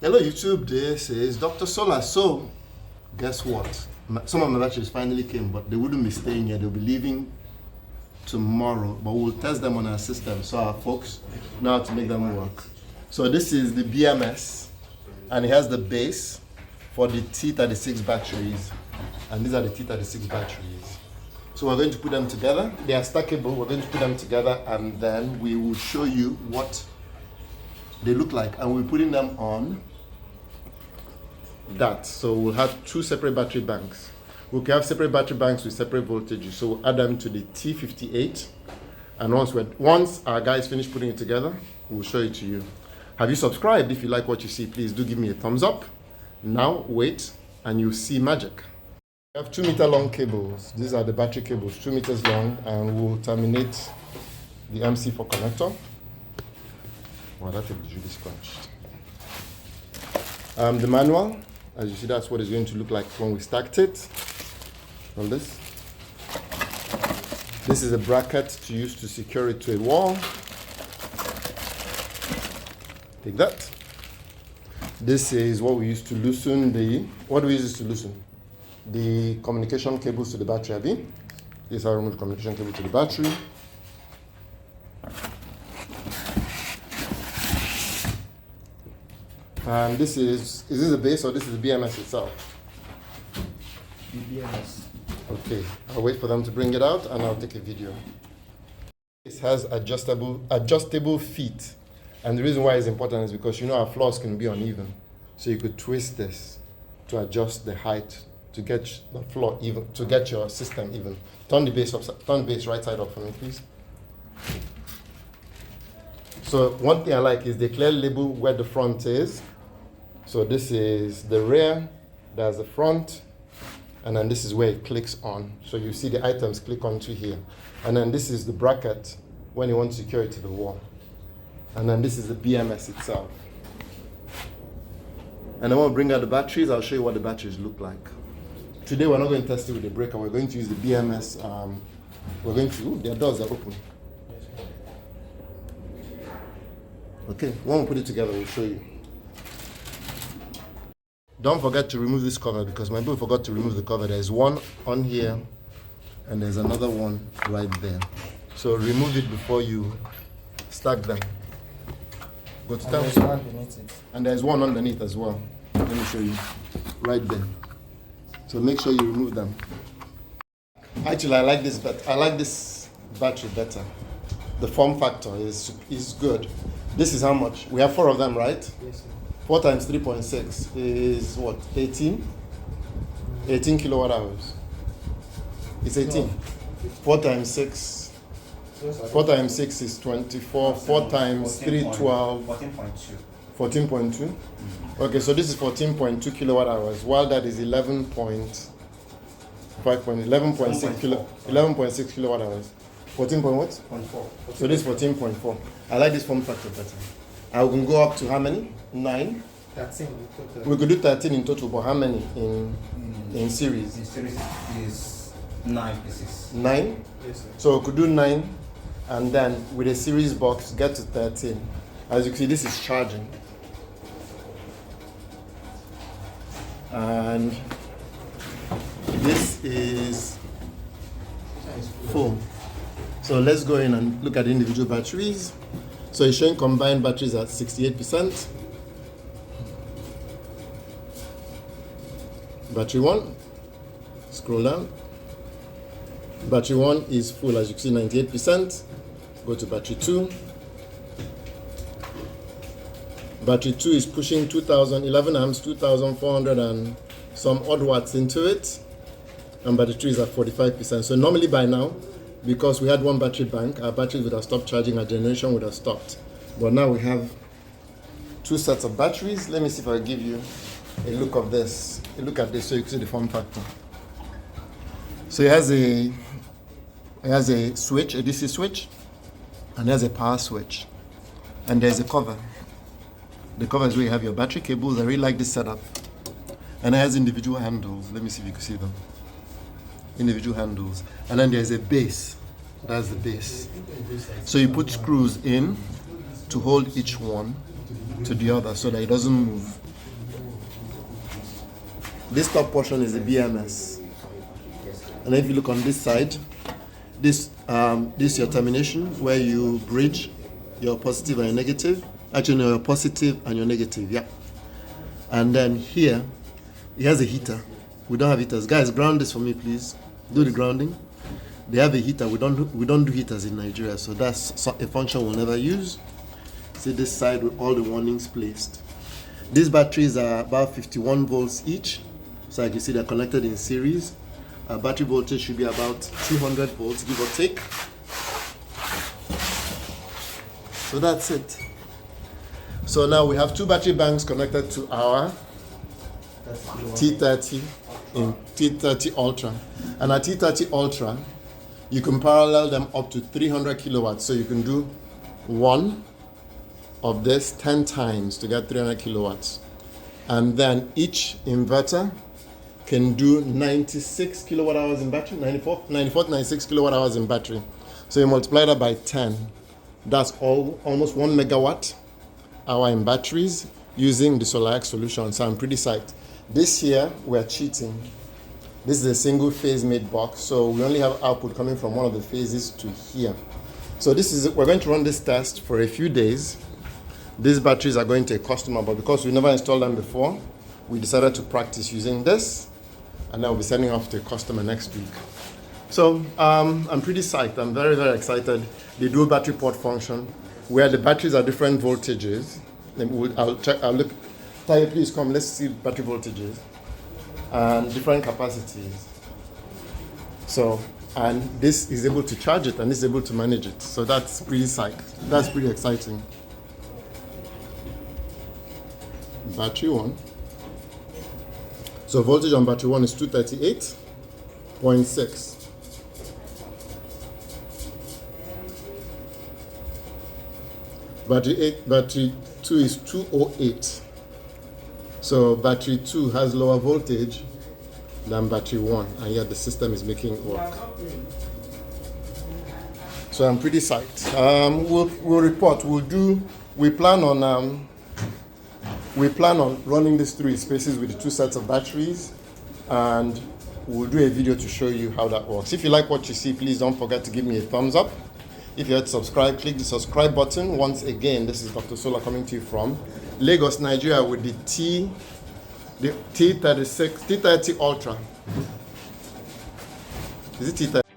Hello YouTube, this is Dr. Solax. So, guess what? Some of my batteries finally came, but they wouldn't be staying here. They'll be leaving tomorrow, but we'll test them on our system so our folks know how to make them work. So this is the BMS, and it has the base for the T36 batteries, and these are the T36 batteries. So we're going to put them together. They are stackable. We're going to put them together, and then we will show you what they look like, and we're putting them on that. So we'll have two separate battery banks. We can have separate battery banks with separate voltages. So we'll add them to the T58, and once our guys finish putting it together, we'll show it to you. Have you subscribed? If you like what you see, please do give me a thumbs up. Now wait, and you'll see magic. We have 2 meter long cables. These are the battery cables, 2 meters long, and we'll terminate the MC4 connector. Wow, that thing is really scratched. The manual, as you see, that's what it's going to look like when we stacked it on this. This is a bracket to use to secure it to a wall. Take that. This is what we use to loosen what do we use this to loosen? The communication cables to the battery, Abby. This is how I remove the communication cable to the battery. And this is this the base or this is the BMS itself? The BMS. Okay, I'll wait for them to bring it out and I'll take a video. This has adjustable feet. And the reason why it's important is because our floors can be uneven. So you could twist this to adjust the height to get the floor even, to get your system even. Turn the base right side up for me, please. So one thing I like is they clearly label where the front is. So this is the rear, that's the front, and then this is where it clicks on. So you see the items click onto here. And then this is the bracket when you want to secure it to the wall. And then this is the BMS itself. And then when we bring out the batteries, I'll show you what the batteries look like. Today we're not going to test it with the breaker, we're going to use the BMS. Their doors are open. Okay, when we put it together, we'll show you. Don't forget to remove this cover because my people forgot to remove the cover. There's one on here and there's another one right there. So remove it before you stack them. Go to town. There's one beneath it. And there's one underneath as well. Let me show you. Right there. So make sure you remove them. Actually, I like this better. I like this battery better. The form factor is good. This is how much? We have 4 of them, right? Yes, sir. 4 times 3.6 is what? 18? 18 kilowatt hours. It's 18. 4 times 6. 4 times 6 is 24. 4 times 3, 12. 14.2. 14.2? Okay, so this is 14.2 kilowatt hours, while that is 11.6 kilowatt hours. 14 point what? 0.4. So this is 14.4. I like this form factor better. I can go up to how many? 9? 13 in total. We could do 13 in total, but how many in series? In series is 9 pieces. 9? Yes, sir. So we could do 9, and then with a series box, get to 13. As you can see, this is charging. And this is full. So let's go in and look at the individual batteries. So it's showing combined batteries at 68%. Battery 1, scroll down. Battery 1 is full, as you can see, 98%. Go to battery 2. Battery 2 is pushing 11 amps, 2,400 and some odd watts into it. And battery 3 is at 45%. So normally by now, because we had one battery bank, our batteries would have stopped charging, our generation would have stopped. But now we have 2 sets of batteries. Let me see if I give you a look at this so you can see the form factor. So it has a switch, a DC switch, and there's a power switch. And there's a cover. The cover is where you have your battery cables. I really like this setup. And it has individual handles. Let me see if you can see them. Individual handles. And then there's a base. That's the base. So you put screws in to hold each one to the other so that it doesn't move. This top portion is the BMS. And if you look on this side, this is your termination, where you bridge your positive and your negative. Actually, no, your positive and your negative, yeah. And then here, it has a heater. We don't have heaters. Guys, ground this for me, please. Do the grounding. They have a heater. We don't do heaters in Nigeria, so that's a function we'll never use. See this side with all the warnings placed. These batteries are about 51 volts each. So like you see, they're connected in series. Battery voltage should be about 200 volts, give or take. So that's it. So now we have two battery banks connected to our T30 in T30 Ultra. And at T30 Ultra, you can parallel them up to 300 kilowatts. So you can do one of this 10 times to get 300 kilowatts. And then each inverter can do 96 kilowatt hours in battery, 96 kilowatt hours in battery. So you multiply that by 10. That's almost 1 megawatt hour in batteries using the Solax solution. So I'm pretty psyched. This here, we're cheating. This is a single phase made box. So we only have output coming from one of the phases to here. So we're going to run this test for a few days. These batteries are going to a customer, but because we never installed them before, we decided to practice using this. And I'll be sending off to a customer next week. So I'm pretty psyched. I'm very, very excited. The dual battery port function, where the batteries are different voltages. I'll look. Tayo, please come. Let's see battery voltages and different capacities. So, and this is able to charge it and this is able to manage it. So that's pretty psyched. That's pretty exciting. Battery 1. So voltage on battery 1 is 238.6. Battery 2 is 208. So battery 2 has lower voltage than battery 1, and yet the system is making it work. So I'm pretty psyched. We'll report. We plan on running these 3 spaces with the 2 sets of batteries, and we'll do a video to show you how that works. If you like what you see, please don't forget to give me a thumbs up. If you're to subscribe, click the subscribe button. Once again, this is Dr. Sola coming to you from Lagos, Nigeria, with the T30 Ultra. Is it T30?